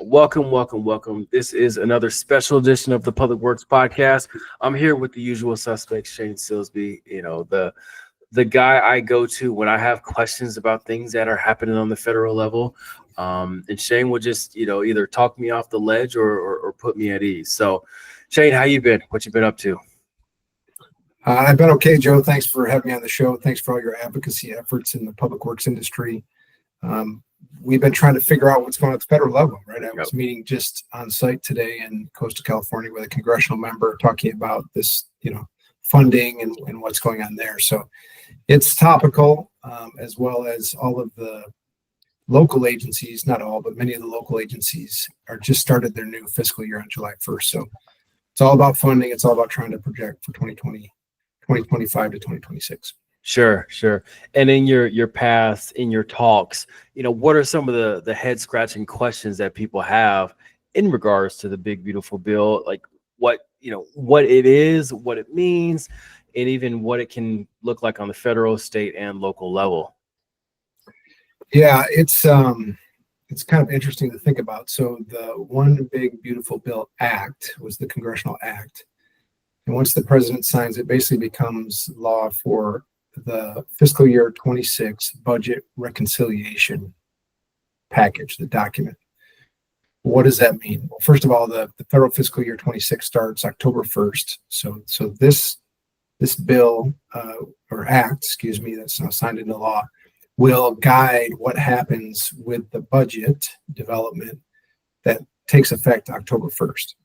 Welcome, welcome, welcome. This is another special edition of the Public Works Podcast. I'm here with the usual suspects, Shane Silsby, the guy I go to when I have questions about things that are happening on the federal level. And Shane will just, either talk me off the ledge or put me at ease. So, Shane, how you been? What you been up to? I've been okay, Joe. Thanks for having me on the show. Thanks for all your advocacy efforts in the public works industry. We've been trying to figure out what's going on at the federal level, right? I was meeting just on site today in Coastal California with a congressional member talking about this, funding and what's going on there. So it's topical, as well as all of the local agencies, not all, but many of the local agencies are just started their new fiscal year on July 1st. So it's all about funding. It's all about trying to project for 2025 to 2026. Sure. And in your past, in your talks, what are some of the head scratching questions that people have in regards to the big, beautiful bill? Like what it is, what it means, and even what it can look like on the federal, state, and local level. Yeah, it's kind of interesting to think about. So the One Big Beautiful Bill Act was the congressional act. And once the president signs it, basically becomes law for the fiscal year 26 budget reconciliation package, the document. What does that mean? Well, first of all, the federal fiscal year 26 starts October 1st. So this bill or act, that's now signed into law, will guide what happens with the budget development that takes effect October 1st.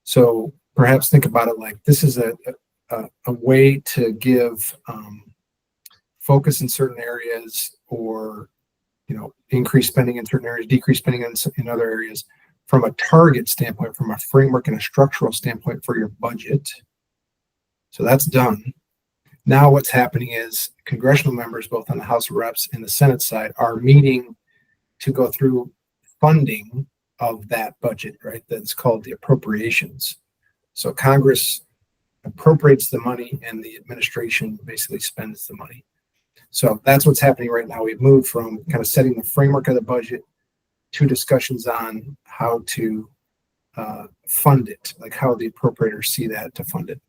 So perhaps think about it like this is a way to give focus in certain areas, or increase spending in certain areas, decrease spending in other areas, from a target standpoint, from a framework and a structural standpoint for your budget. So that's done. Now what's happening is congressional members, both on the House of Reps and the Senate side, are meeting to go through funding of that budget, right? That's called the appropriations. So Congress appropriates the money and the administration basically spends the money. So that's what's happening right now. We've moved from kind of setting the framework of the budget to discussions on how to fund it, like how the appropriators see that to fund it.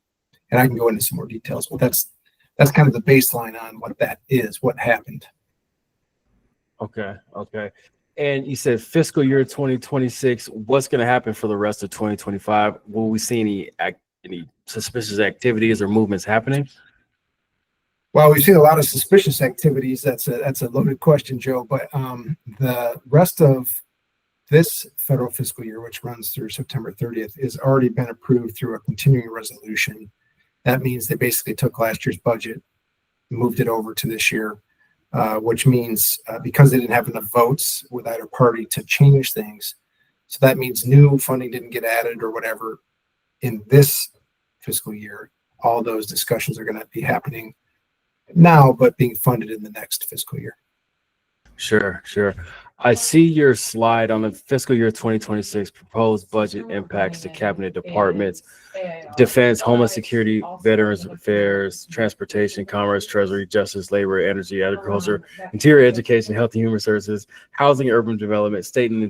And I can go into some more details, but that's kind of the baseline on what that is, what happened. Okay. And you said fiscal year 2026, what's going to happen for the rest of 2025? Will we see any suspicious activities or movements happening? Well, we've seen a lot of suspicious activities. That's a loaded question, Joe. But the rest of this federal fiscal year, which runs through September 30th, is already been approved through a continuing resolution. That means they basically took last year's budget, moved it over to this year, which means because they didn't have enough votes with either party to change things. So that means new funding didn't get added or whatever in this fiscal year. All those discussions are going to be happening now, but being funded in the next fiscal year. Sure. I see your slide on the fiscal year 2026 proposed budget impacts to cabinet departments: defense, homeland security, veterans affairs, transportation, commerce, treasury, justice, labor, energy, agriculture, interior, education, health and human services, housing, urban development, state and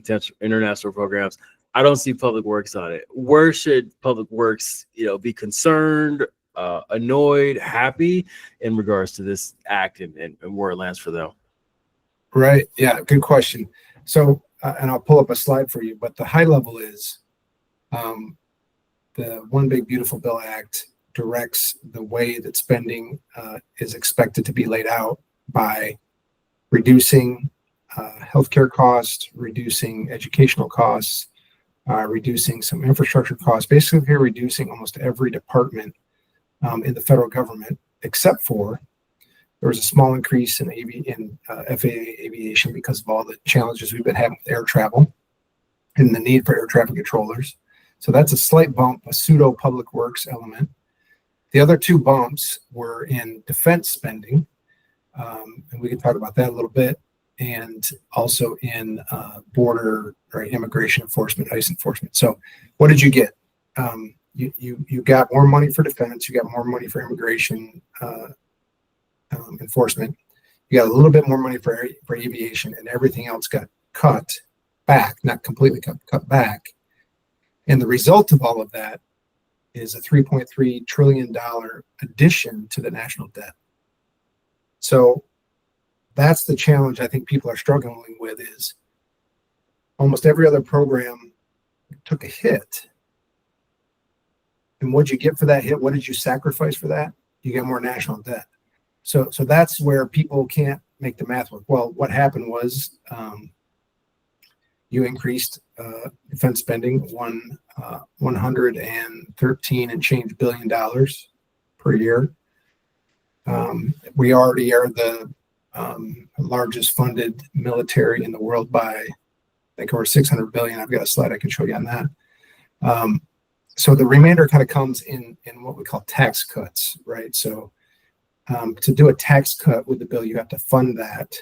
international programs. I don't see public works on it. Where should public works, be concerned, annoyed, happy in regards to this act and where it lands for them? Right. Yeah. Good question. So, and I'll pull up a slide for you, but the high level is the One Big Beautiful Bill Act directs the way that spending is expected to be laid out by reducing healthcare costs, reducing educational costs, reducing some infrastructure costs, basically reducing almost every department in the federal government, except for there was a small increase in FAA aviation because of all the challenges we've been having with air travel and the need for air traffic controllers. So that's a slight bump, a pseudo public works element. The other two bumps were in defense spending, and we can talk about that a little bit, and also in border or immigration enforcement, ICE enforcement. So what did you get? You got more money for defense, you got more money for immigration enforcement, you got a little bit more money for aviation, and everything else got cut back, not completely cut back. And the result of all of that is a $3.3 trillion addition to the national debt. So that's the challenge I think people are struggling with, is almost every other program took a hit. And what'd you get for that hit? What did you sacrifice for that? You get more national debt. So that's where people can't make the math work. Well, what happened was you increased defense spending 113 and change $billion per year. We already are the largest funded military in the world by, I think, over 600 billion. I've got a slide I can show you on that. So the remainder kind of comes in what we call tax cuts, right? So to do a tax cut with the bill, you have to fund that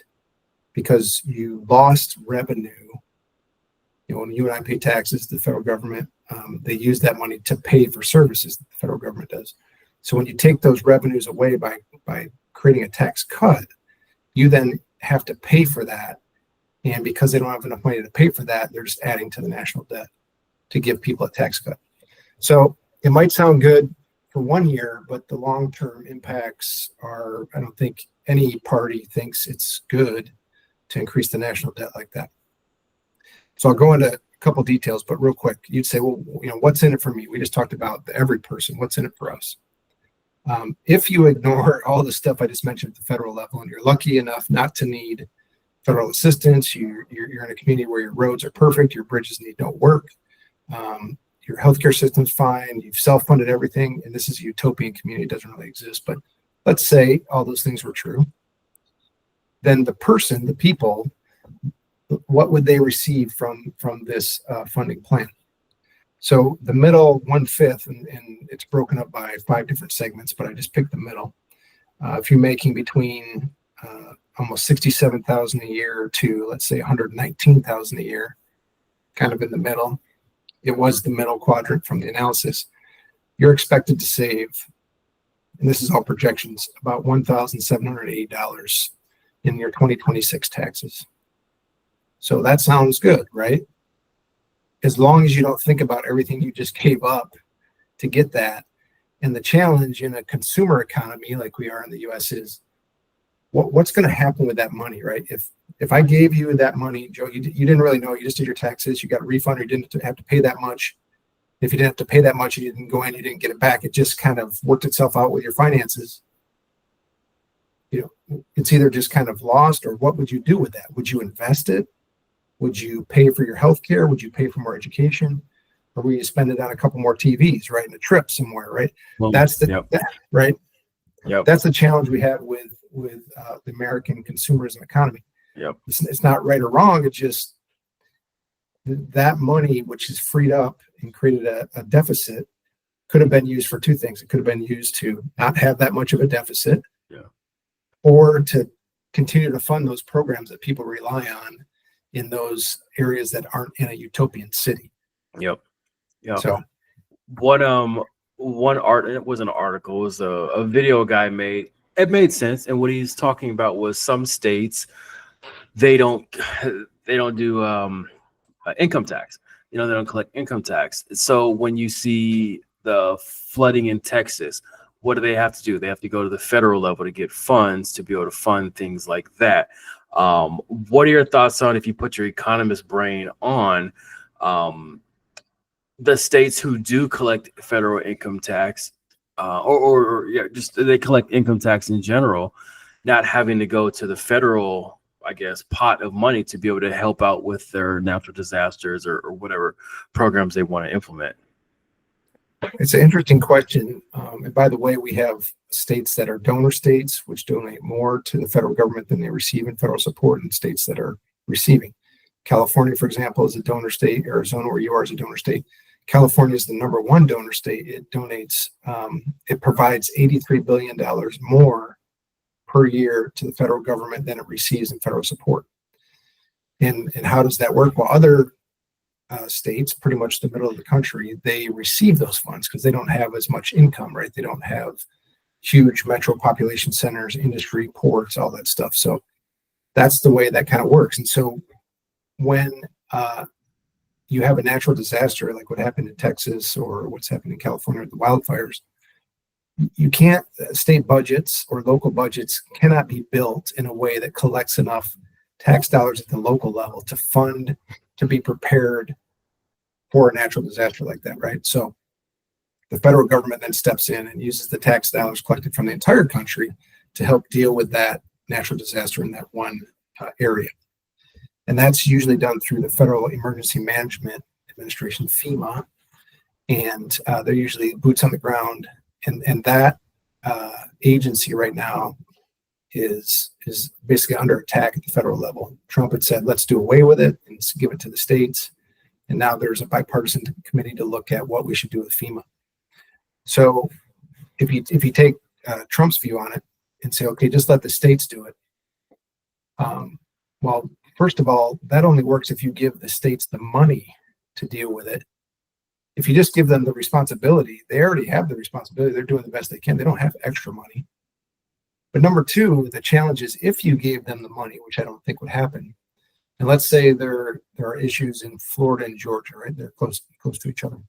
because you lost revenue. When you and I pay taxes, the federal government, they use that money to pay for services that the federal government does. So when you take those revenues away by creating a tax cut, you then have to pay for that. And because they don't have enough money to pay for that, they're just adding to the national debt to give people a tax cut. So it might sound good for 1 year, but the long-term impacts are, I don't think any party thinks it's good to increase the national debt like that. So I'll go into a couple details, but real quick, you'd say, well, what's in it for me? We just talked about every person. What's in it for us? If you ignore all the stuff I just mentioned at the federal level, and you're lucky enough not to need federal assistance, you're in a community where your roads are perfect, your bridges need no work, your healthcare system's fine, you've self-funded everything, and this is a utopian community, it doesn't really exist, but let's say all those things were true, then the person, the people, what would they receive from this funding plan? So the middle 1/5, and it's broken up by 5 different segments, but I just picked the middle. If you're making between almost 67,000 a year to, let's say, 119,000 a year, kind of in the middle, it was the middle quadrant from the analysis, you're expected to save, and this is all projections, about $1,780 in your 2026 taxes. So that sounds good, right? As long as you don't think about everything you just gave up to get that. And the challenge in a consumer economy like we are in the US is what's going to happen with that money, right? If I gave you that money, Joe, you didn't really know, you just did your taxes, you got a refund, or you didn't have to pay that much. If you didn't have to pay that much and you didn't go in, you didn't get it back, it just kind of worked itself out with your finances. It's either just kind of lost, or what would you do with that? Would you invest it? Would you pay for your health care? Would you pay for more education? Or will you spend it on a couple more TVs, right? And a trip somewhere, right? Well, that's the yep. Right. Yep. That's the challenge we have with the American consumerism economy. Yep. It's not right or wrong. It's just that money, which is freed up and created a deficit, could have been used for 2 things. It could have been used to not have that much of a deficit, or to continue to fund those programs that people rely on in those areas that aren't in a utopian city. Yep. So one art, it was an article, it was a video a guy made. It made sense, and what he's talking about was some states they don't do income tax. They don't collect income tax. So when you see the flooding in Texas, what do they have to do? They have to go to the federal level to get funds to be able to fund things like that. What are your thoughts on, if you put your economist brain on, the states who do collect federal income tax, or just they collect income tax in general, not having to go to the federal, I guess, pot of money to be able to help out with their natural disasters or whatever programs they want to implement? It's an interesting question. And by the way, we have states that are donor states, which donate more to the federal government than they receive in federal support, and states that are receiving. California, for example, is a donor state. Arizona, where you are, is a donor state. California is the #1 donor state. It donates, it provides $83 billion more per year to the federal government than it receives in federal support. And how does that work? Well, other states, pretty much the middle of the country, they receive those funds because they don't have as much income, right? They don't have huge metro population centers, industry, ports, all that stuff. So that's the way that kind of works. And so when you have a natural disaster like what happened in Texas or what's happened in California with the wildfires, you can't, state budgets or local budgets cannot be built in a way that collects enough tax dollars at the local level to fund, to be prepared for a natural disaster like that, right? So the federal government then steps in and uses the tax dollars collected from the entire country to help deal with that natural disaster in that one area. And that's usually done through the Federal Emergency Management Administration, FEMA, and they're usually boots on the ground. And that agency right now is basically under attack at the federal level. Trump had said, let's do away with it and give it to the states. And now there's a bipartisan committee to look at what we should do with FEMA. So if you take Trump's view on it and say, okay, just let the states do it. Well, first of all, that only works if you give the states the money to deal with it. If you just give them the responsibility, they already have the responsibility. They're doing the best they can. They don't have extra money. But number two, the challenge is if you gave them the money, which I don't think would happen. And let's say there are issues in Florida and Georgia, right? They're close to each other.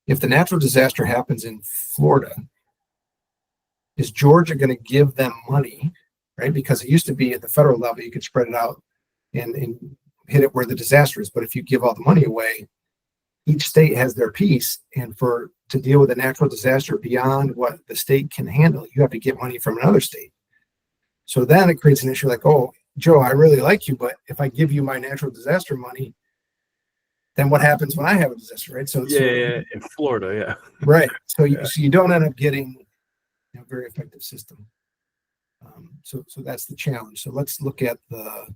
If the natural disaster happens in Florida, is Georgia going to give them money, right? Because it used to be at the federal level, you could spread it out and hit it where the disaster is. But if you give all the money away, each state has their piece, and to deal with a natural disaster beyond what the state can handle, you have to get money from another state. So then it creates an issue like, oh, Joe, I really like you, but if I give you my natural disaster money, then what happens when I have a disaster, right? So in Florida, yeah. Right. So you don't end up getting a very effective system. So that's the challenge. So let's look at the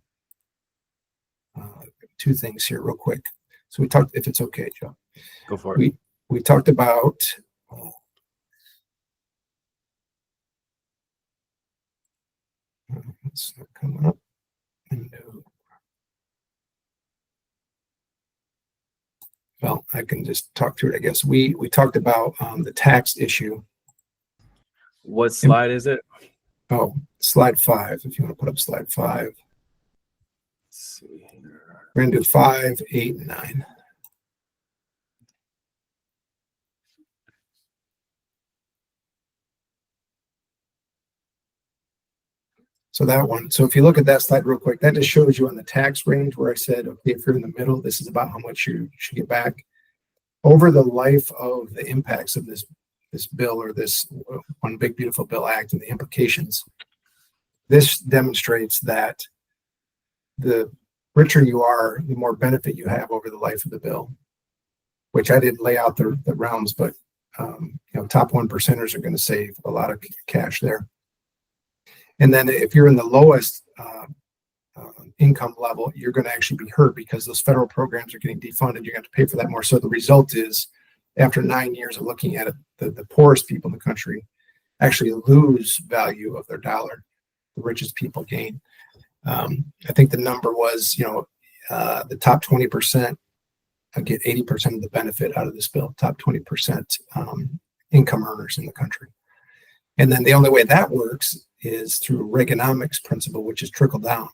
two things here real quick. So we talked, if it's okay, Joe. Go for it. We talked about it's not coming up. No. Well, I can just talk through it, I guess. We talked about the tax issue. What slide is it? Oh, slide 5. If you want to put up slide 5. Let's see here. We're going to do 5, 8, and 9. So that one. So if you look at that slide real quick, that just shows you on the tax range where I said, okay, if you're in the middle, this is about how much you should get back. Over the life of the impacts of this bill, or this One Big Beautiful Bill Act, and the implications, this demonstrates that the richer you are, the more benefit you have over the life of the bill, which I didn't lay out the realms, but top 1%ers are going to save a lot of cash there. And then if you're in the lowest income level, you're going to actually be hurt because those federal programs are getting defunded. You're going to have to pay for that more. So the result is, after 9 years of looking at it, the poorest people in the country actually lose value of their dollar. The richest people gain. I think the number was, the top 20% get 80% of the benefit out of this bill. Top 20% income earners in the country. And then the only way that works is through Reaganomics principle, which is trickle down,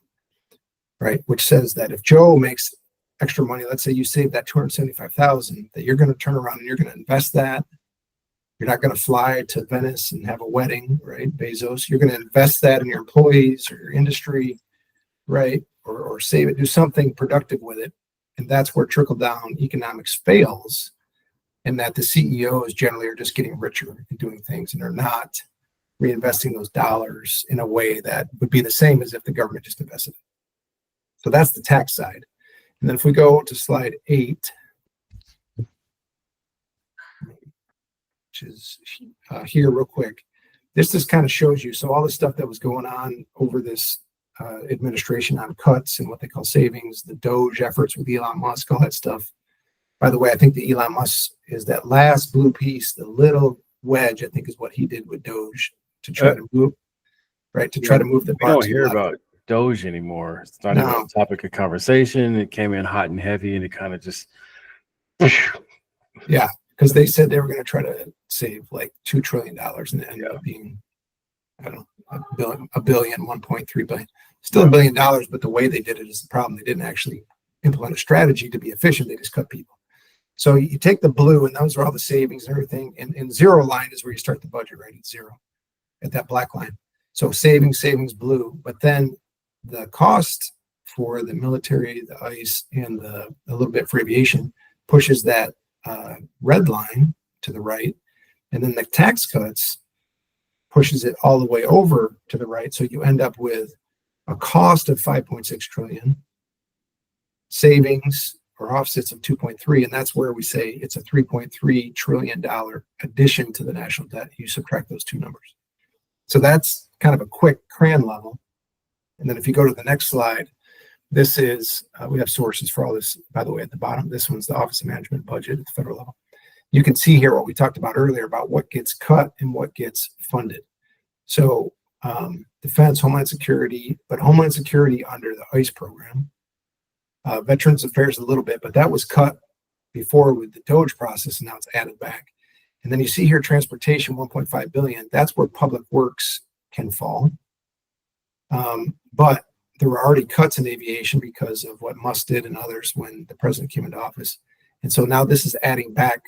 right? Which says that if Joe makes extra money, let's say you save that $275,000, that you're going to turn around and you're going to invest that. You're not going to fly to Venice and have a wedding, right? Bezos. You're going to invest that in your employees or your industry, right? Or save it, do something productive with it. And that's where trickle down economics fails. And that the CEOs generally are just getting richer and doing things, and they're not reinvesting those dollars in a way that would be the same as if the government just invested it. So that's the tax side. And then if we go to slide 8, which is here real quick, this just kind of shows you, so all the stuff that was going on over this administration on cuts and what they call savings, the Doge efforts with Elon Musk, all that stuff. By the way, I think the Elon Musk is that last blue piece, the little wedge, I think is what he did with Doge to try to move, right? To try to move the We don't hear about Doge anymore. It's not even a topic of conversation. It came in hot and heavy, and it kind of just, yeah, because they said they were going to try to save like $2 trillion, and it ended up being, I don't know, a billion, 1.3 billion. Still $1 billion, but the way they did it is the problem. They didn't actually implement a strategy to be efficient. They just cut people. So you take the blue, and those are all the savings and everything. And zero line is where you start the budget, right? It's zero at that black line. So savings, blue. But then the cost for the military, the ICE, and a little bit for aviation pushes that red line to the right. And then the tax cuts pushes it all the way over to the right. So you end up with a cost of 5.6 trillion, savings or offsets of 2.3, and that's where we say it's a $3.3 trillion addition to the national debt. You subtract those two numbers. So that's kind of a quick crayon level. And then if you go to the next slide, this is, we have sources for all this, by the way, at the bottom. This one's the Office of Management budget at the federal level. You can see here what we talked about earlier about what gets cut and what gets funded. So defense, Homeland Security, but Homeland Security under the ICE program, Veterans Affairs a little bit, but that was cut before with the DOGE process, and now it's added back. And then you see here transportation, 1.5 billion. That's where public works can fall. But there were already cuts in aviation because of what Musk did and others when the president came into office. And so now this is adding back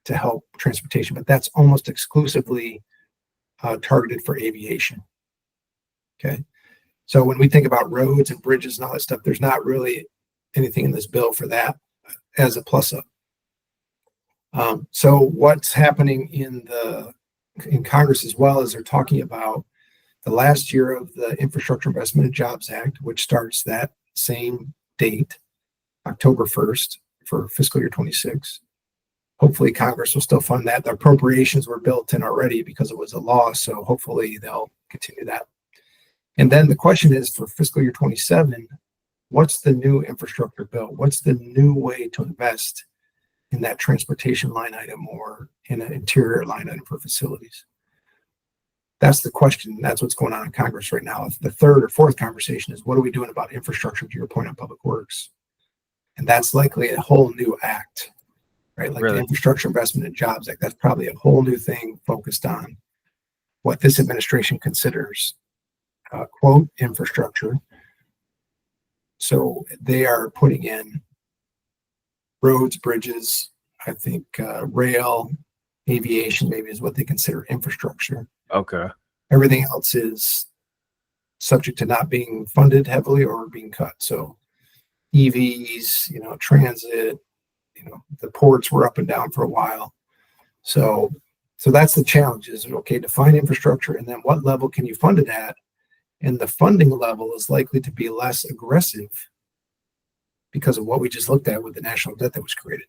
to help transportation, but that's almost exclusively targeted for aviation. Okay. So when we think about roads and bridges and all that stuff, there's not really anything in this bill for that as a plus up. So what's happening in Congress as well is they're talking about the last year of the Infrastructure Investment and Jobs Act, which starts that same date, October 1st for fiscal year 26. Hopefully Congress will still fund that. The appropriations were built in already because it was a law, so hopefully they'll continue that. And then the question is for fiscal year 27, what's the new infrastructure bill? What's the new way to invest in that transportation line item or in an interior line item for facilities? That's the question. That's what's going on in Congress right now. The third or fourth conversation is what are we doing about infrastructure, to your point on public works? And that's likely a whole new act, right? Like the Infrastructure Investment and Jobs Act. That's probably a whole new thing focused on what this administration considers, quote, infrastructure. So they are putting in roads, bridges, I think rail, aviation maybe is what they consider infrastructure. Okay. Everything else is subject to not being funded heavily or being cut. So EVs, transit, the ports were up and down for a while. So that's the challenge is, okay, define infrastructure and then what level can you fund it at? And the funding level is likely to be less aggressive because of what we just looked at with the national debt that was created.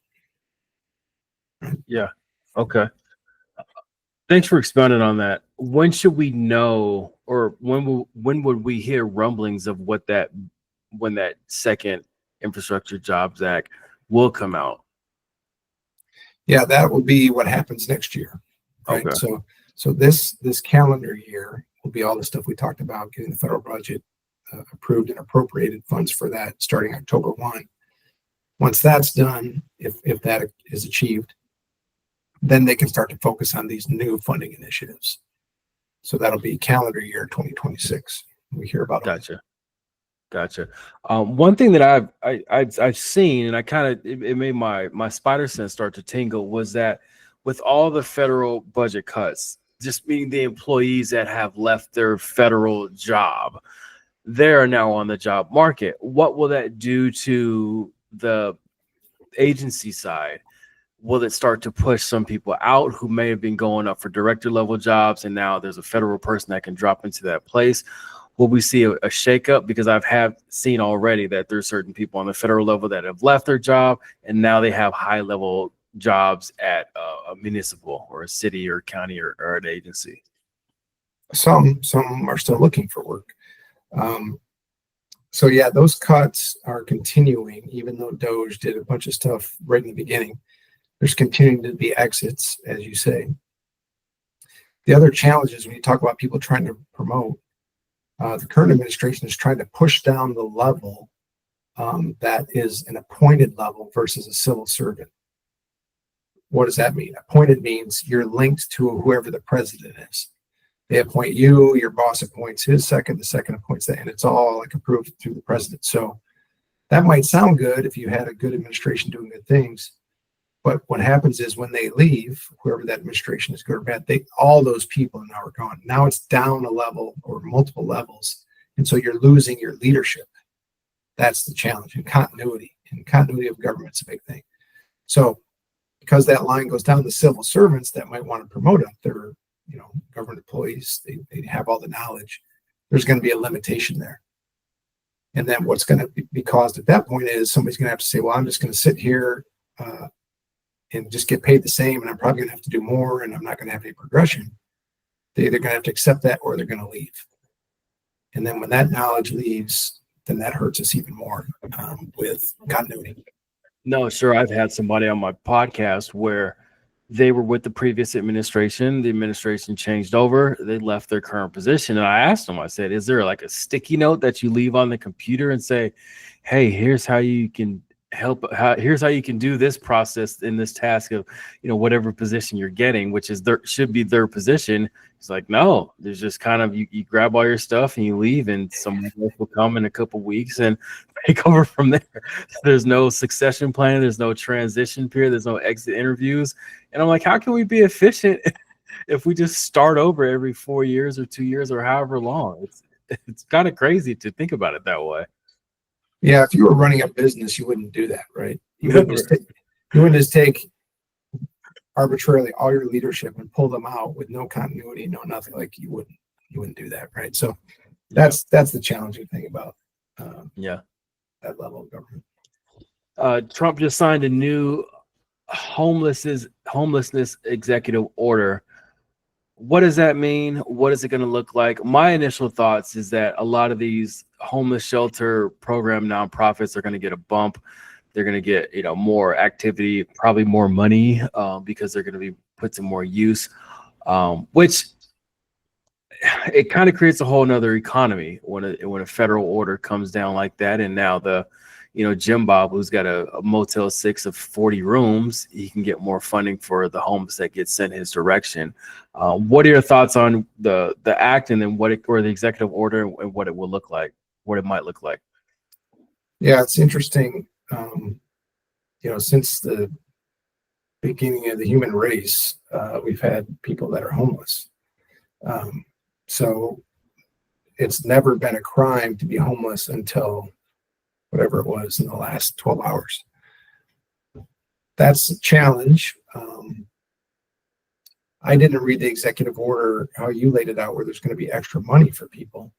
Right? Yeah. Okay. Thanks for expounding on that. When should we know, or when would we hear rumblings of when that second Infrastructure Jobs Act will come out? Yeah, that will be what happens next year. Right. Okay. So this calendar year will be all the stuff we talked about, getting the federal budget approved and appropriated funds for that starting October 1. Once that's done, if that is achieved, then they can start to focus on these new funding initiatives. So that'll be calendar year 2026. We hear about it. Gotcha. One thing that I've seen, and it made my spider sense start to tingle, was that with all the federal budget cuts, just meaning the employees that have left their federal job, they are now on the job market. What will that do to the agency side? Will it start to push some people out who may have been going up for director level jobs, and now there's a federal person that can drop into that place? Will we see a shakeup? Because have seen already that there's certain people on the federal level that have left their job, and now they have high level jobs at a municipal or a city or county or an agency. Some are still looking for work. So yeah, those cuts are continuing, even though DOGE did a bunch of stuff right in the beginning. There's continuing to be exits, as you say. The other challenge is when you talk about people trying to promote, the current administration is trying to push down the level that is an appointed level versus a civil servant. What does that mean? Appointed means you're linked to whoever the president is. They appoint you, your boss appoints his second, the second appoints that, and it's all like approved through the president. So that might sound good if you had a good administration doing good things. But what happens is when they leave, whoever that administration is, good or bad, all those people now are gone. Now it's down a level or multiple levels. And so you're losing your leadership. That's the challenge, and continuity. And continuity of government's a big thing. So because that line goes down, the civil servants that might want to promote up their, government employees, they have all the knowledge. There's going to be a limitation there. And then what's going to be caused at that point is somebody's going to have to say, well, I'm just going to sit here and just get paid the same, and I'm probably going to have to do more, and I'm not going to have any progression. They're either going to have to accept that or they're going to leave. And then when that knowledge leaves, then that hurts us even more with continuity. No, sure. I've had somebody on my podcast where they were with the previous administration. The administration changed over. They left their current position. And I asked them, I said, is there like a sticky note that you leave on the computer and say, hey, here's how you can here's how you can do this process in this task of, whatever position you're getting, which is should be their position. It's like, no, there's just kind of, you grab all your stuff and you leave, and someone else will come in a couple weeks and take over from there. There's no succession plan. There's no transition period. There's no exit interviews. And I'm like, how can we be efficient if we just start over every 4 years or 2 years or however long? It's kind of crazy to think about it that way. Yeah, if you were running a business, you wouldn't do that, right? You wouldn't just take arbitrarily all your leadership and pull them out with no continuity, no nothing. Like you wouldn't do that, right? So that's the challenging thing about that level of government. Trump just signed a new homelessness executive order. What does that mean? What is it going to look like? My initial thoughts is that a lot of these homeless shelter program nonprofits are going to get a bump. They're going to get, more activity, probably more money, because they're going to be put to more use, which it kind of creates a whole nother economy when a federal order comes down like that. And now Jim Bob, who's got a Motel 6 of 40 rooms, he can get more funding for the homes that get sent his direction. What are your thoughts on the act, and then or the executive order, and what it will look like, what it might look like? Yeah, it's interesting. Since the beginning of the human race, we've had people that are homeless. So it's never been a crime to be homeless until whatever it was in the last 12 hours. That's a challenge. I didn't read the executive order, how you laid it out, where there's going to be extra money for people.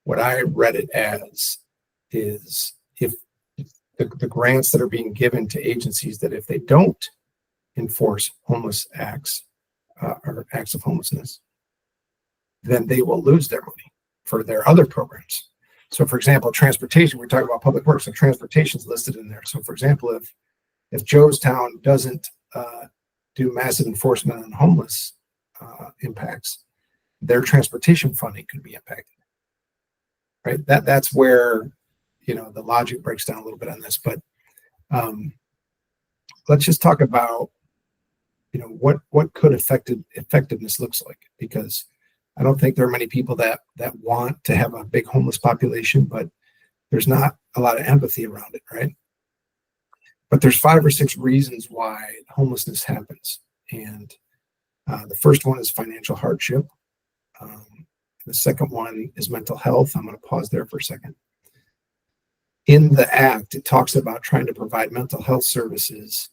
What I read it as is if the grants that are being given to agencies, that if they don't enforce homeless acts or acts of homelessness, then they will lose their money for their other programs. So, for example, transportation, we're talking about public works, so transportation is listed in there. So, for example, if Joestown doesn't do massive enforcement on homeless impacts, their transportation funding could be impacted. Right? That's where the logic breaks down a little bit on this. But let's just talk about what could effectiveness looks like, because I don't think there are many people that want to have a big homeless population, but there's not a lot of empathy around it, right? But there's 5 or 6 reasons why homelessness happens. And the first one is financial hardship. The second one is mental health. I'm going to pause there for a second. In the act, it talks about trying to provide mental health services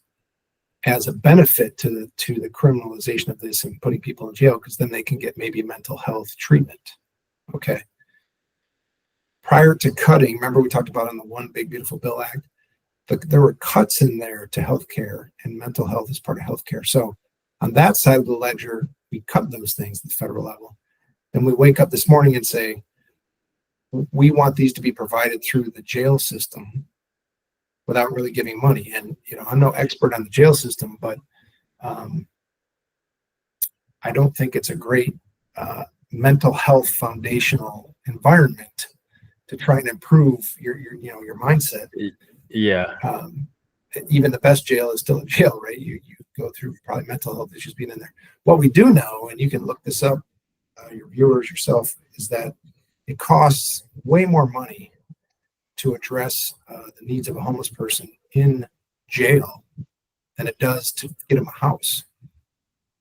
as a benefit to the criminalization of this and putting people in jail, because then they can get maybe mental health treatment. Okay. Prior to cutting, remember we talked about on the One Big Beautiful Bill Act, there were cuts in there to healthcare, and mental health is part of healthcare. So on that side of the ledger, we cut those things at the federal level. Then we wake up this morning and say, we want these to be provided through the jail system without really giving money. And, I'm no expert on the jail system, but I don't think it's a great mental health foundational environment to try and improve your mindset. Yeah. Even the best jail is still a jail, right? You go through probably mental health issues being in there. What we do know, and you can look this up your viewers, yourself, is that it costs way more money to address the needs of a homeless person in jail than it does to get them a house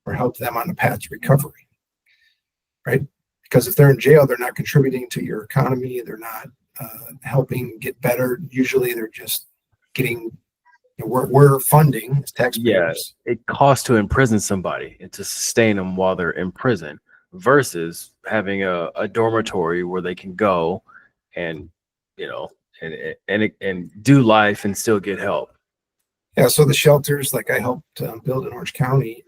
or help them on the path to recovery, right? Because if they're in jail, they're not contributing to your economy. They're not helping get better. Usually they're just getting, we're funding as taxpayers. Yeah, it costs to imprison somebody and to sustain them while they're in prison versus having a dormitory where they can go and, and do life and still get help. Yeah, so the shelters, like I helped build in Orange County,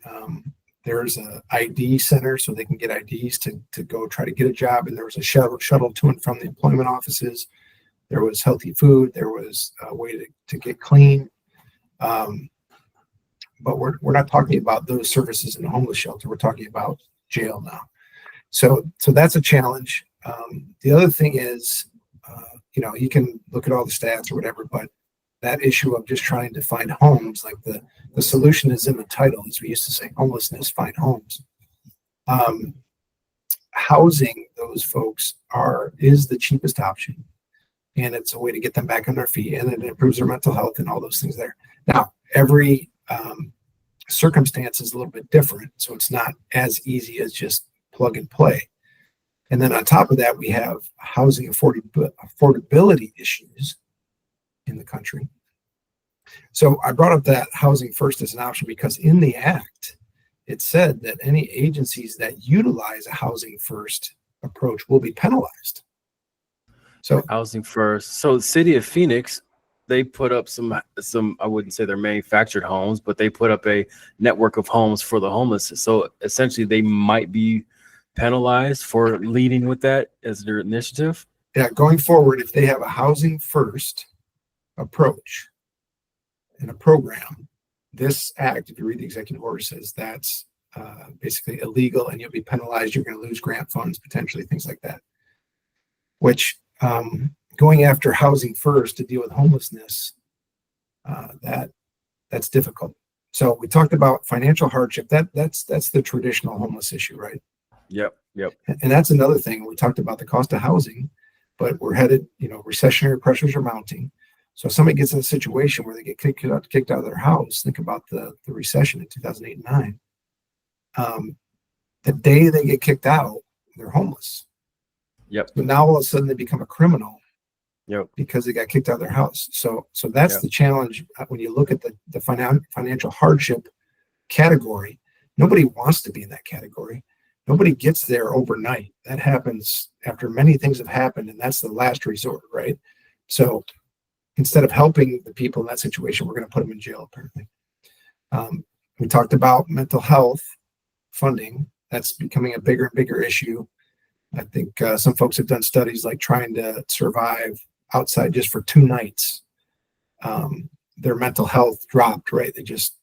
there's a ID center so they can get IDs to go try to get a job. And there was a shuttle to and from the employment offices. There was healthy food. There was a way to get clean. But we're not talking about those services in a homeless shelter. We're talking about jail now. So that's a challenge. The other thing is, you can look at all the stats or whatever, but that issue of just trying to find homes, like the solution is in the title, as we used to say, homelessness, find homes. Housing those folks is the cheapest option. And it's a way to get them back on their feet, and it improves their mental health and all those things there. Now, every circumstance is a little bit different. So it's not as easy as just plug and play. And then on top of that, we have housing affordability issues in the country. So I brought up that housing first as an option because in the act, it said that any agencies that utilize a housing first approach will be penalized. So housing first. So the city of Phoenix, they put up some, I wouldn't say they're manufactured homes, but they put up a network of homes for the homeless. So essentially they might be penalized for leading with that as their initiative. Yeah, going forward, if they have a housing first approach in a program, this act, if you read the executive order, says that's basically illegal and you'll be penalized. You're going to lose grant funds, potentially, things like that. Which going after housing first to deal with homelessness, that's difficult. So we talked about financial hardship. That's the traditional homeless issue, right? Yep. And that's another thing. We talked about the cost of housing, but we're headed, recessionary pressures are mounting. So if somebody gets in a situation where they get kicked out of their house, think about the recession in 2008 and 9. The day they get kicked out, they're homeless. Yep. So now all of a sudden they become a criminal. Yep. Because they got kicked out of their house. So that's the challenge when you look at the financial hardship category. Nobody wants to be in that category. Nobody gets there overnight. That happens after many things have happened, and that's the last resort, right? So instead of helping the people in that situation, we're going to put them in jail, apparently. We talked about mental health funding. That's becoming a bigger and bigger issue. I think some folks have done studies like trying to survive outside just for 2 nights. Their mental health dropped, right? They just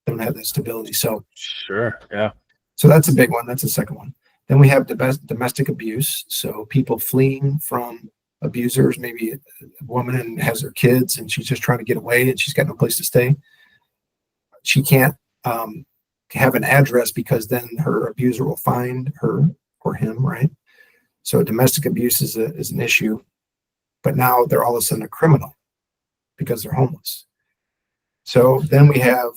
don't have that stability. So sure, yeah. So that's a big one. That's the second one. Then we have domestic abuse. So people fleeing from abusers, maybe a woman and has her kids and she's just trying to get away and she's got no place to stay. She can't have an address because then her abuser will find her or him, right? So domestic abuse is an issue, but now they're all of a sudden a criminal because they're homeless. So then we have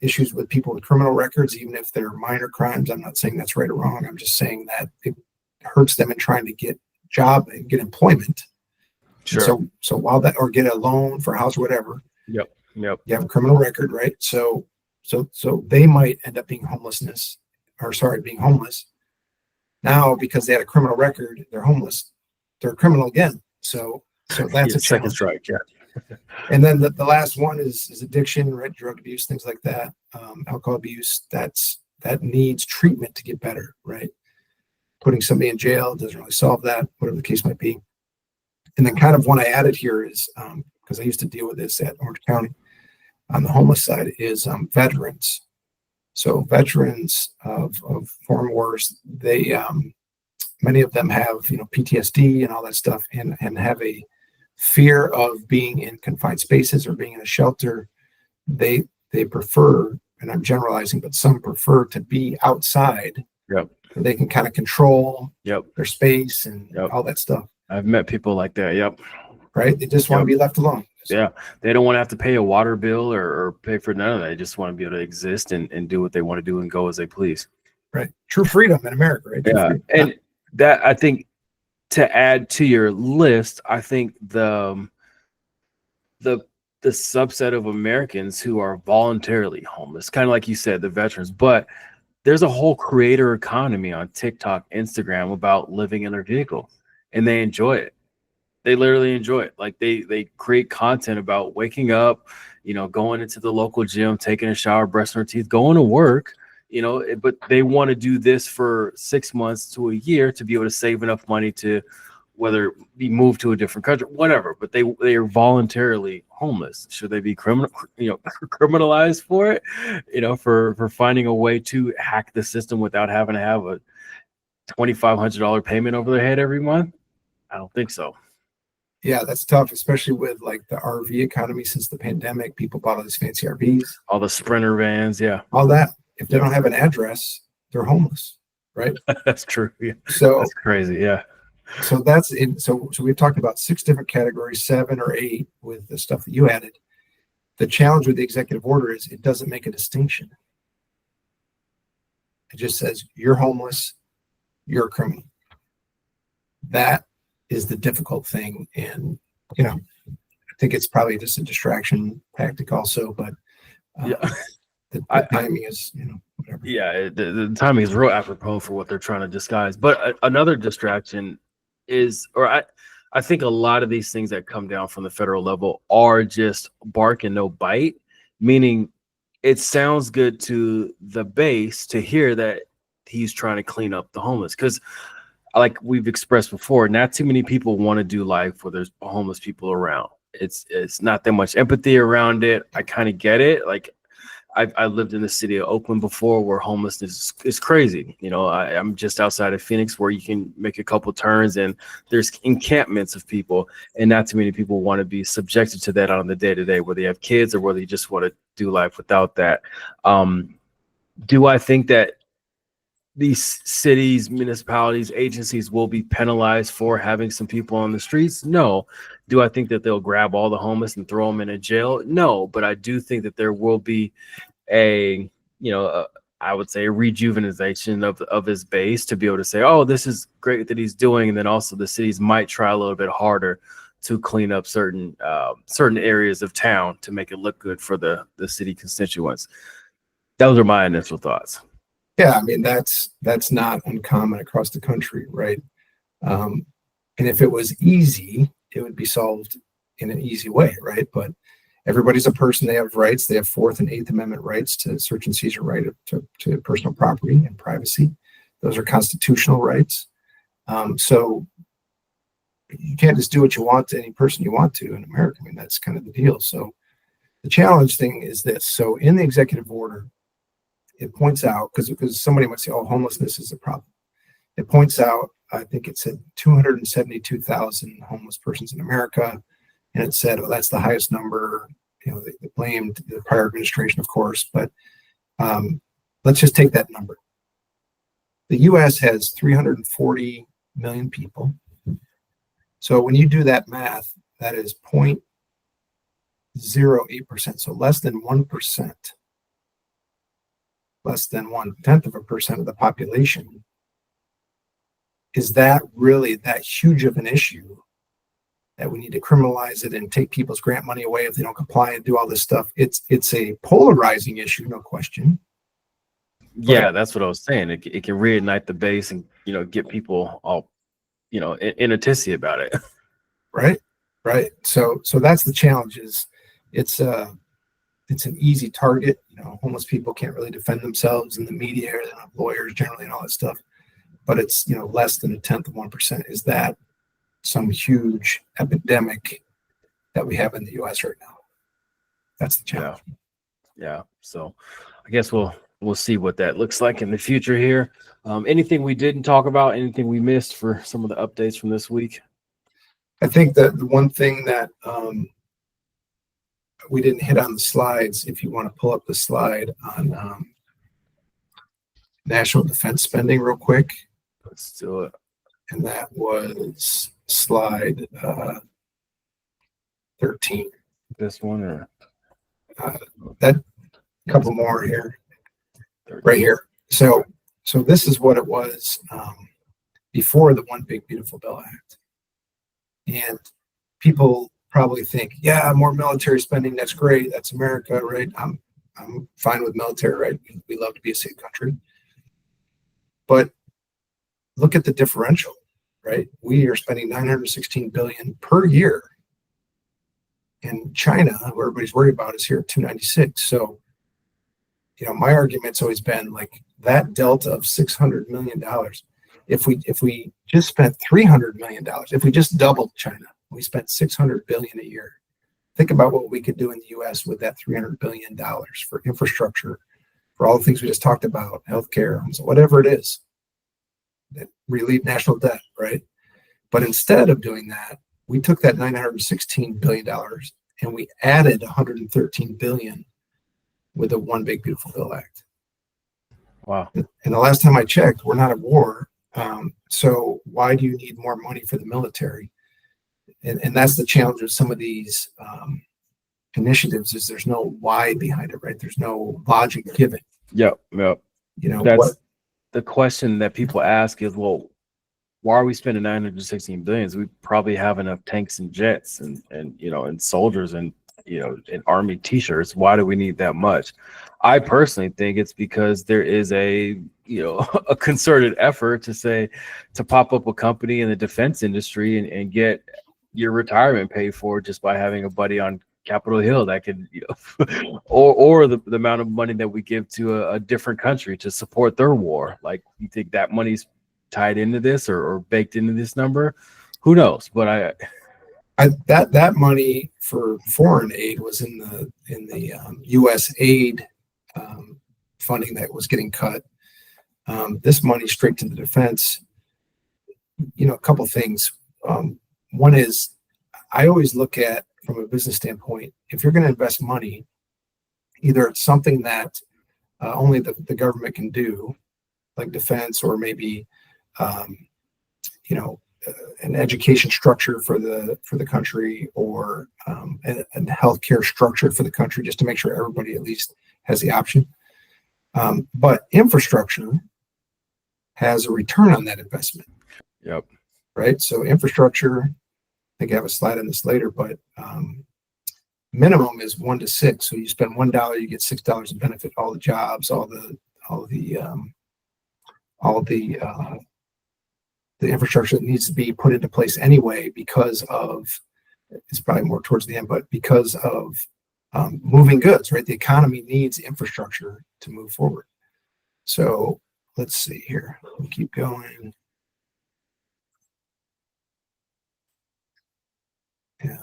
issues with people with criminal records, even if they're minor crimes. I'm not saying that's right or wrong. I'm just saying that it hurts them in trying to get job and get employment. Sure. So while that, or get a loan for a house or whatever. Yep. You have a criminal record, right? So they might end up being being homeless. Now, because they had a criminal record, they're homeless. They're a criminal again. So that's a second challenge. strike. Yeah. And then the last one is addiction, right? Drug abuse, things like that. Alcohol abuse, that needs treatment to get better, right? Putting somebody in jail doesn't really solve that, whatever the case might be. And then kind of one I added here is, because I used to deal with this at Orange County on the homeless side, is veterans. So veterans of foreign wars, they many of them have PTSD and all that stuff, and have a fear of being in confined spaces or being in a shelter. They prefer, and I'm generalizing, but some prefer to be outside. Yep. They can kind of control Yep. their space and Yep. all that stuff. I've met people like that. Yep. Right. They just want to be left alone. Yeah. They don't want to have to pay a water bill or pay for none of that. They just want to be able to exist and do what they want to do and go as they please. Right. True freedom in America, right? True freedom. And that, I think, to add to your list, I think the subset of Americans who are voluntarily homeless, kind of like you said, the veterans, but there's a whole creator economy on TikTok, Instagram about living in their vehicle, and they enjoy it. They literally enjoy it. Like they create content about waking up, going into the local gym, taking a shower, brushing their teeth, going to work, but they want to do this for 6 months to a year to be able to save enough money to whether be moved to a different country, whatever, but they are voluntarily homeless. Should they be criminalized for it, for finding a way to hack the system without having to have a $2,500 payment over their head every month? I don't think so. Yeah, that's tough, especially with like the RV economy since the pandemic. People bought all these fancy RVs, all the Sprinter vans, all that. If they don't have an address, they're homeless, right? That's true. Yeah. So that's crazy. Yeah. So that's in. So we've talked about 6 different categories, 7 or 8 with the stuff that you added. The challenge with the executive order is it doesn't make a distinction. It just says you're homeless, you're a criminal. That is the difficult thing, and I think it's probably just a distraction tactic also. But the timing is whatever. Yeah, the timing is real apropos for what they're trying to disguise. But another distraction is, or I think a lot of these things that come down from the federal level are just bark and no bite, meaning it sounds good to the base to hear that he's trying to clean up the homeless, because like we've expressed before, not too many people want to do life where there's homeless people around. It's not that much empathy around it. I kind of get it. Like I lived in the city of Oakland before, where homelessness is crazy. I'm just outside of Phoenix, where you can make a couple turns and there's encampments of people, and not too many people want to be subjected to that on the day-to-day, whether you have kids or whether you just want to do life without that. Do I think that these cities, municipalities, agencies will be penalized for having some people on the streets? No. Do I think that they'll grab all the homeless and throw them in a jail? No. But I do think that there will be I would say a rejuvenation of his base to be able to say, oh, this is great that he's doing. And then also the cities might try a little bit harder to clean up certain areas of town to make it look good for the city constituents. Those are my initial thoughts. Yeah, I mean, that's not uncommon across the country, right? And if it was easy, it would be solved in an easy way, right? But everybody's a person. They have rights. They have 4th and 8th Amendment rights to search and seizure, right, to personal property and privacy. Those are constitutional rights. So you can't just do what you want to any person you want to in America. I mean, that's kind of the deal. So the challenge thing is this. So in the executive order, it points out, because somebody might say, oh, homelessness is a problem. It points out, I think it said 272,000 homeless persons in America. And it said, oh, that's the highest number. They blamed the prior administration, of course, but let's just take that number. The U.S. has 340 million people. So when you do that math, that is 0.08%. So less than 1%. Less than 0.1% of the population. Is that really that huge of an issue that we need to criminalize it and take people's grant money away if they don't comply and do all this stuff? It's a polarizing issue, no question. Yeah, that's what I was saying. It can reignite the base and get people all in a tizzy about it. Right. So that's the challenge. Is it's an easy target. Homeless people can't really defend themselves in the media. They don't have lawyers generally and all that stuff. But it's, less than 1/10 of 1%. Is that some huge epidemic that we have in the U.S. right now? That's the challenge. Yeah. So I guess we'll see what that looks like in the future here. Anything we didn't talk about, anything we missed for some of the updates from this week? I think that the one thing that we didn't hit on the slides, if you want to pull up the slide on national defense spending real quick. Let's do it. And that was slide 13. This one or That couple more here, right here. So this is what it was before the One Big Beautiful Bill Act. And people probably think, yeah, more military spending, that's great, that's America, right? I'm fine with military, right? We love to be a safe country. But look at the differential, right? We are spending $916 billion per year. And China, who everybody's worried about, is here at 296. So, my argument's always been like that delta of $600 million. If we just spent $300 million, if we just doubled China, we spent $600 billion a year. Think about what we could do in the U.S. with that $300 billion for infrastructure, for all the things we just talked about, healthcare, whatever it is, that relieve national debt, right? But instead of doing that, we took that $916 billion and we added $113 billion with the One Big Beautiful Bill Act. Wow. And the last time I checked, we're not at war. So why do you need more money for the military? And that's the challenge with some of these initiatives is there's no why behind it, right? There's no logic given. Yep. That's the question that people ask is, well, why are we spending $916 billion? We probably have enough tanks and jets and soldiers and and army t-shirts. Why do we need that much? I personally think it's because there is a a concerted effort to pop up a company in the defense industry and get your retirement paid for just by having a buddy on Capitol Hill that could or the amount of money that we give to a different country to support their war. Like, you think that money's tied into this or baked into this number? Who knows? But that money for foreign aid was in the U.S. aid funding that was getting cut. This money straight to the defense. A couple things. One is, I always look at, from a business standpoint, if you're going to invest money, either it's something that only the government can do, like defense, or maybe an education structure for the country, or a healthcare structure for the country, just to make sure everybody at least has the option. But infrastructure has a return on that investment. Yep. Right. So infrastructure, I think I have a slide on this later, but minimum is 1 to 6. So you spend $1, you get $6 in benefit, all the jobs, all the infrastructure that needs to be put into place anyway, because of, it's probably more towards the end, but because of moving goods, right? The economy needs infrastructure to move forward. So let's see here. We'll keep going. Yeah.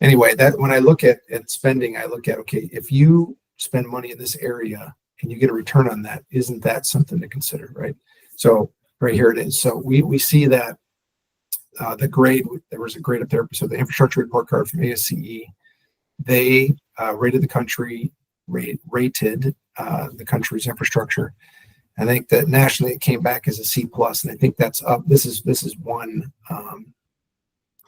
Anyway, that when I look at spending, I look at, okay, if you spend money in this area and you get a return on that, isn't that something to consider, right? So right here it is. So we see that the grade, there was a grade up there. So the infrastructure report card from ASCE, they rated the country, rated the country's infrastructure. I think that nationally it came back as a C+, and I think that's up. This is one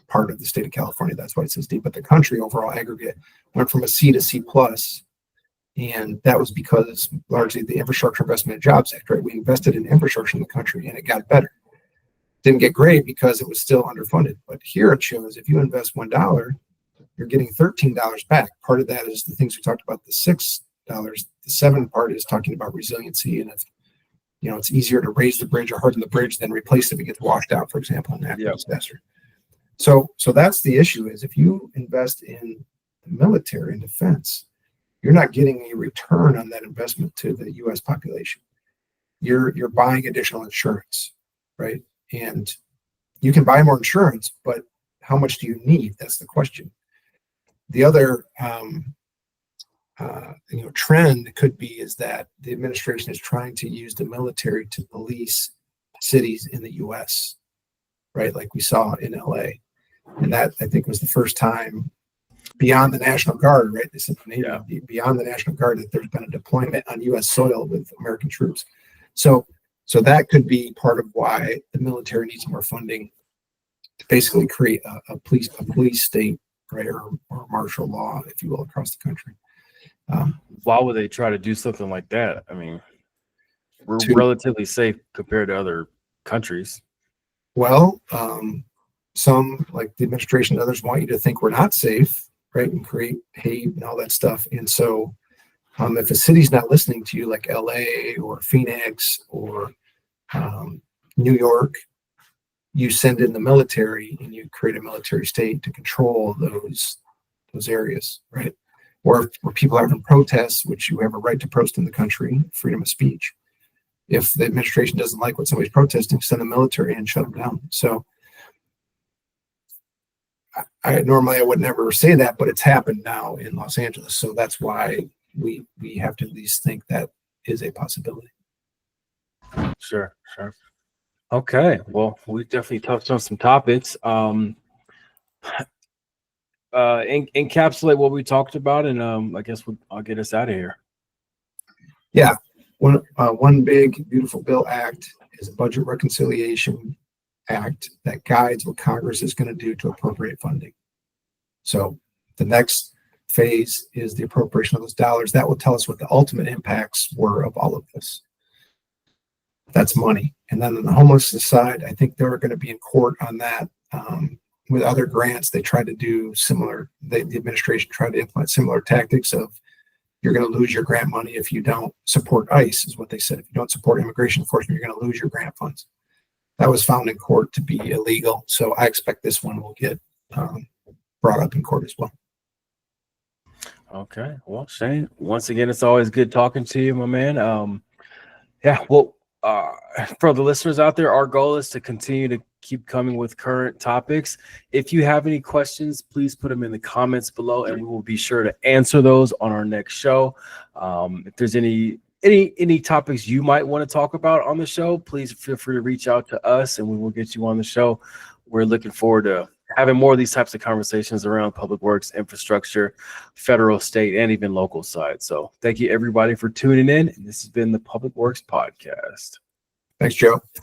part of the state of California. That's why it says D. But the country overall aggregate went from a C to C+, and that was because largely the Infrastructure Investment and Jobs Act, right? We invested in infrastructure in the country, and it got better. Didn't get great because it was still underfunded. But here it shows if you invest $1, you're getting $13 back. Part of that is the things we talked about, the $6. The 7 part is talking about resiliency, and if it's easier to raise the bridge or harden the bridge than replace it if it gets washed out, for example, in a natural disaster. So that's the issue, is if you invest in the military and defense, you're not getting a return on that investment to the U.S. population. You're buying additional insurance, right? And you can buy more insurance, but how much do you need? That's the question. The other trend could be is that the administration is trying to use the military to police cities in the U.S., right? Like we saw in LA. And that, I think, was the first time beyond the National Guard, right? They said Yeah. beyond the National Guard that there's been a deployment on U.S. soil with American troops. So that could be part of why the military needs more funding to basically create a police state, right, or martial law, if you will, across the country. Why would they try to do something like that? I mean, we're To- relatively safe compared to other countries. Well, some, like the administration and others, want you to think we're not safe, right, and create hate and all that stuff. And so if a city's not listening to you, like LA or Phoenix or New York, you send in the military and you create a military state to control those areas, right? Or where people are having protests, which you have a right to protest in the country, freedom of speech. If the administration doesn't like what somebody's protesting, send the military and shut them down. So I would never say that, but it's happened now in Los Angeles. So that's why we have to at least think that is a possibility. Sure. Okay. Well, we definitely touched on some topics. Encapsulate what we talked about, and I guess I'll get us out of here. Yeah. One big, beautiful bill act is a budget reconciliation act that guides what Congress is going to do to appropriate funding. So the next phase is the appropriation of those dollars. That will tell us what the ultimate impacts were of all of this. That's money. And then on the homelessness side, I think they're going to be in court on that. With other grants, they try to do similar, the administration tried to implement similar tactics of, you're going to lose your grant money if you don't support ICE, is what they said. If you don't support immigration enforcement, you're going to lose your grant funds. That was found in court to be illegal. So I expect this one will get brought up in court as well. Okay. Well, Shane, once again, it's always good talking to you, my man. Yeah. Well, for the listeners out there, our goal is to continue to keep coming with current topics. If you have any questions, please put them in the comments below, and we will be sure to answer those on our next show. If there's any topics you might want to talk about on the show, please feel free to reach out to us, and we will get you on the show. We're looking forward to having more of these types of conversations around public works, infrastructure, federal, state, and even local side. So thank you, everybody, for tuning in. And this has been the Public Works Podcast. Thanks, Joe.